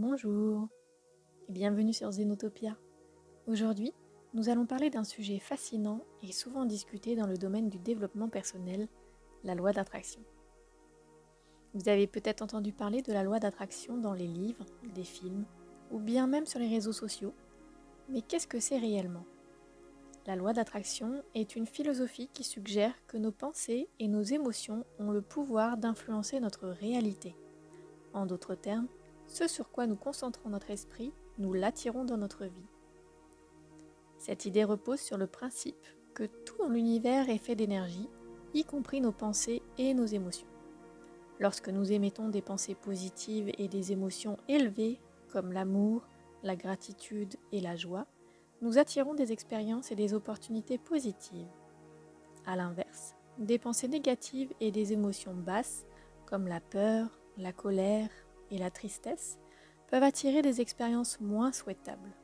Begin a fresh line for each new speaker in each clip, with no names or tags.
Bonjour et bienvenue sur Zenotopia. Aujourd'hui, nous allons parler d'un sujet fascinant et souvent discuté dans le domaine du développement personnel, la loi d'attraction. Vous avez peut-être entendu parler de la loi d'attraction dans les livres, des films ou bien même sur les réseaux sociaux. Mais qu'est-ce que c'est réellement ? La loi d'attraction est une philosophie qui suggère que nos pensées et nos émotions ont le pouvoir d'influencer notre réalité. En d'autres termes, ce sur quoi nous concentrons notre esprit, nous l'attirons dans notre vie. Cette idée repose sur le principe que tout dans l'univers est fait d'énergie, y compris nos pensées et nos émotions. Lorsque nous émettons des pensées positives et des émotions élevées, comme l'amour, la gratitude et la joie, nous attirons des expériences et des opportunités positives. A l'inverse, des pensées négatives et des émotions basses, comme la peur, la colère et la tristesse, peuvent attirer des expériences moins souhaitables.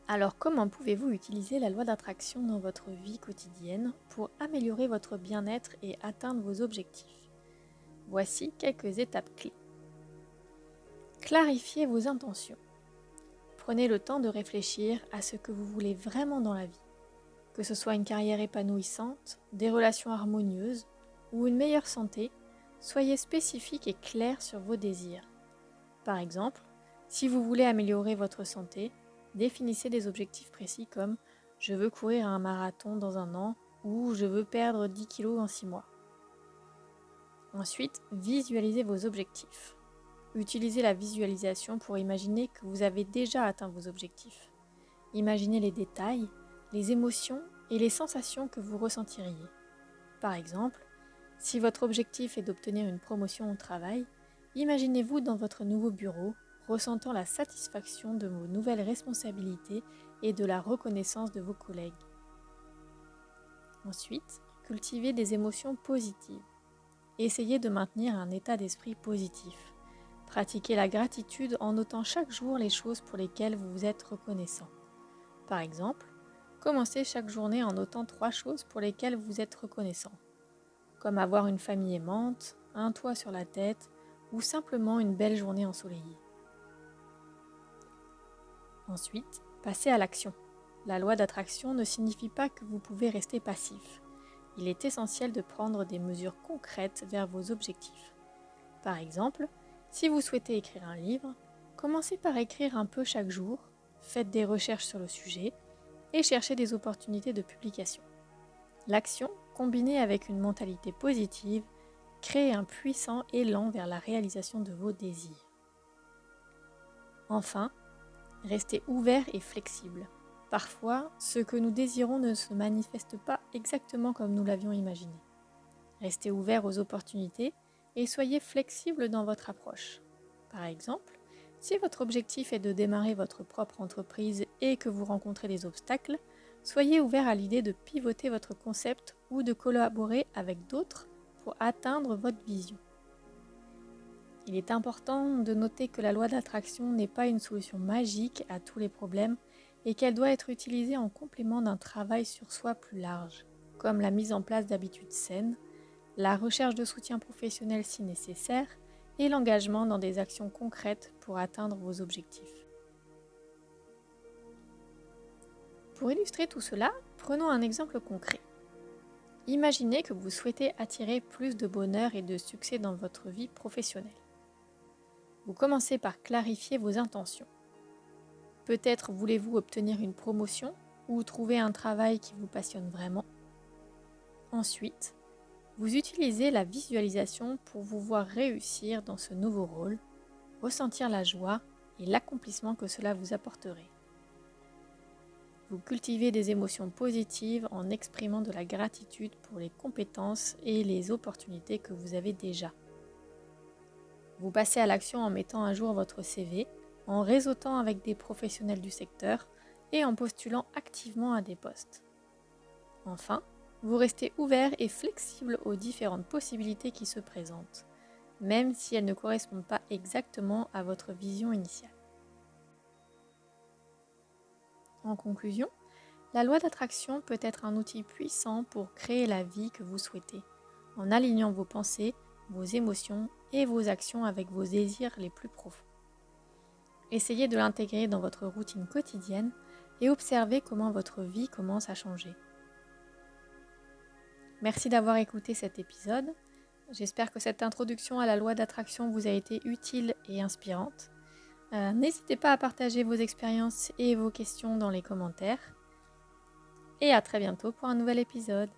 Alors comment pouvez-vous utiliser la loi d'attraction dans votre vie quotidienne pour améliorer votre bien-être et atteindre vos objectifs ? Voici quelques étapes clés. Clarifiez vos intentions. Prenez le temps de réfléchir à ce que vous voulez vraiment dans la vie. Que ce soit une carrière épanouissante, des relations harmonieuses ou une meilleure santé, soyez spécifique et clair sur vos désirs. Par exemple, si vous voulez améliorer votre santé, définissez des objectifs précis comme « je veux courir un marathon dans 1 an » ou « je veux perdre 10 kilos en 6 mois ». Ensuite, visualisez vos objectifs. Utilisez la visualisation pour imaginer que vous avez déjà atteint vos objectifs. Imaginez les détails, les émotions et les sensations que vous ressentiriez. Par exemple, si votre objectif est d'obtenir une promotion au travail, imaginez-vous dans votre nouveau bureau, ressentant la satisfaction de vos nouvelles responsabilités et de la reconnaissance de vos collègues. Ensuite, cultivez des émotions positives. Essayez de maintenir un état d'esprit positif. Pratiquez la gratitude en notant chaque jour les choses pour lesquelles vous vous êtes reconnaissant. Par exemple, commencez chaque journée en notant 3 choses pour lesquelles vous êtes reconnaissant, comme avoir une famille aimante, un toit sur la tête ou simplement une belle journée ensoleillée. Ensuite, passez à l'action. La loi d'attraction ne signifie pas que vous pouvez rester passif. Il est essentiel de prendre des mesures concrètes vers vos objectifs. Par exemple, si vous souhaitez écrire un livre, commencez par écrire un peu chaque jour, faites des recherches sur le sujet et cherchez des opportunités de publication. L'action, combinée avec une mentalité positive, crée un puissant élan vers la réalisation de vos désirs. Enfin, restez ouvert et flexible. Parfois, ce que nous désirons ne se manifeste pas exactement comme nous l'avions imaginé. Restez ouvert aux opportunités et soyez flexible dans votre approche. Par exemple, si votre objectif est de démarrer votre propre entreprise et que vous rencontrez des obstacles, soyez ouvert à l'idée de pivoter votre concept ou de collaborer avec d'autres pour atteindre votre vision. Il est important de noter que la loi d'attraction n'est pas une solution magique à tous les problèmes et qu'elle doit être utilisée en complément d'un travail sur soi plus large, comme la mise en place d'habitudes saines, la recherche de soutien professionnel si nécessaire et l'engagement dans des actions concrètes pour atteindre vos objectifs. Pour illustrer tout cela, prenons un exemple concret. Imaginez que vous souhaitez attirer plus de bonheur et de succès dans votre vie professionnelle. Vous commencez par clarifier vos intentions. Peut-être voulez-vous obtenir une promotion ou trouver un travail qui vous passionne vraiment. Ensuite, vous utilisez la visualisation pour vous voir réussir dans ce nouveau rôle, ressentir la joie et l'accomplissement que cela vous apporterait. Vous cultivez des émotions positives en exprimant de la gratitude pour les compétences et les opportunités que vous avez déjà. Vous passez à l'action en mettant à jour votre CV, en réseautant avec des professionnels du secteur et en postulant activement à des postes. Enfin, vous restez ouvert et flexible aux différentes possibilités qui se présentent, même si elles ne correspondent pas exactement à votre vision initiale. En conclusion, la loi d'attraction peut être un outil puissant pour créer la vie que vous souhaitez, en alignant vos pensées, vos émotions et vos actions avec vos désirs les plus profonds. Essayez de l'intégrer dans votre routine quotidienne et observez comment votre vie commence à changer. Merci d'avoir écouté cet épisode. J'espère que cette introduction à la loi d'attraction vous a été utile et inspirante. N'hésitez pas à partager vos expériences et vos questions dans les commentaires. Et à très bientôt pour un nouvel épisode.